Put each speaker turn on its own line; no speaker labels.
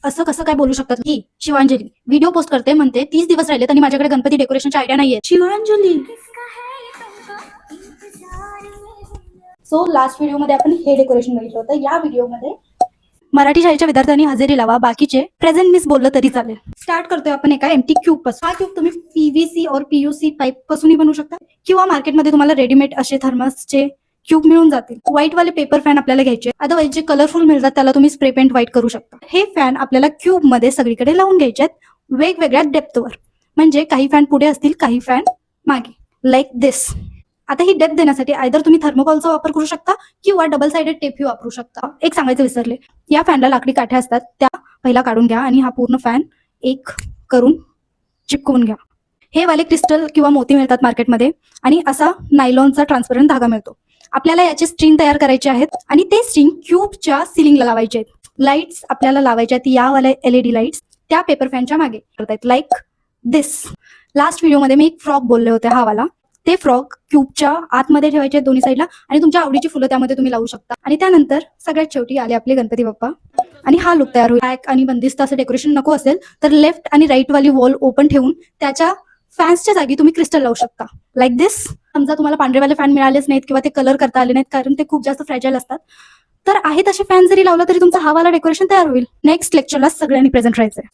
असं कसं काय बोलू शकतात की शिवांजली व्हिडिओ पोस्ट करते म्हणते 30 दिवस राहिले आणि माझ्याकडे गणपती डेकोरेशनची आयडिया नाहीये. शिवांजली सो लास्ट व्हिडिओमध्ये आपण हे डेकोरेशन बघितलं होतं. या व्हिडिओमध्ये मराठी शाळेच्या विद्यार्थ्यांनी हजेरी लावा, बाकीचे प्रेझेंट मिस बोललं तरी चालेल. स्टार्ट करतोय आपण एका एम्प्टी क्यूब पासून. हा क्यूब तुम्ही पीव्हीसी और पीयूसी पाईप पासूनही बनवू शकता किंवा मार्केटमध्ये तुम्हाला रेडीमेड असे थर्मसचे क्यूब मिळून जातील. व्हाईट वाले पेपर फॅन आपल्याला घ्यायचे. अदरवाईज जे कलरफुल मिळतात त्याला तुम्ही स्प्रे पेंट व्हाईट करू शकता. हे फॅन आपल्याला क्यूब मध्ये सगळीकडे लावून घ्यायचे आहेत वेगवेगळ्या डेप्थवर. म्हणजे काही फॅन पुढे असतील, काही फॅन मागे, लाईक दिस. आता ही डेप्थ देण्यासाठी आयदर तुम्ही थर्मोकॉलचा वापर करू शकता किंवा डबल साइडेड टेप ही वापरू शकता. एक सांगायचं विसरले, या फॅनला लाकडी काठ्या असतात, त्या पहिला काढून घ्या आणि हा पूर्ण फॅन एक करून चिपकवून घ्या. हे वाले क्रिस्टल किंवा मोती मिळतात मार्केटमध्ये आणि असा नायलॉनचा ट्रान्सपरंट धागा मिळतो. आपल्याला याचे स्ट्रिंग तयार करायचे आहेत आणि ते स्ट्रिंग क्यूबच्या सिलिंगला लावायचे आहेत. लाईट्स आपल्याला लावायच्या आहेत, या वाल्या LED लाईट्स त्या पेपर फॅनच्या मागे करतायत, लाईक दिस. लास्ट व्हिडिओमध्ये मी एक फ्रॉक बोलले होते, हा वाला. ते फ्रॉक क्यूबच्या आतमध्ये ठेवायचे दोन्ही साईडला आणि तुमच्या आवडीची फुलं त्यामध्ये तुम्ही लावू शकता. आणि त्यानंतर सगळ्यात शेवटी आले आपले गणपती बाप्पा आणि हा लुक तयार होईल. बॅक आणि बंदिस्त असं डेकोरेशन नको असेल तर लेफ्ट आणि राईट वाली वॉल ओपन ठेवून त्याच्या फॅन्सच्या जागी तुम्ही क्रिस्टल लावू शकता, लाईक दिस. समजा तुम्हाला पांढरेवाले फॅन मिळालेच नाहीत किंवा ते कलर करता आले नाहीत कारण ते खूप जास्त फ्रॅजाईल असतात, तर आहे तसे फॅन जरी लावला तरी तुमचा हा वाला डेकोरेशन तयार होईल. नेक्स्ट लेक्चरला सगळ्यांनी प्रेझेंट राहायचंय.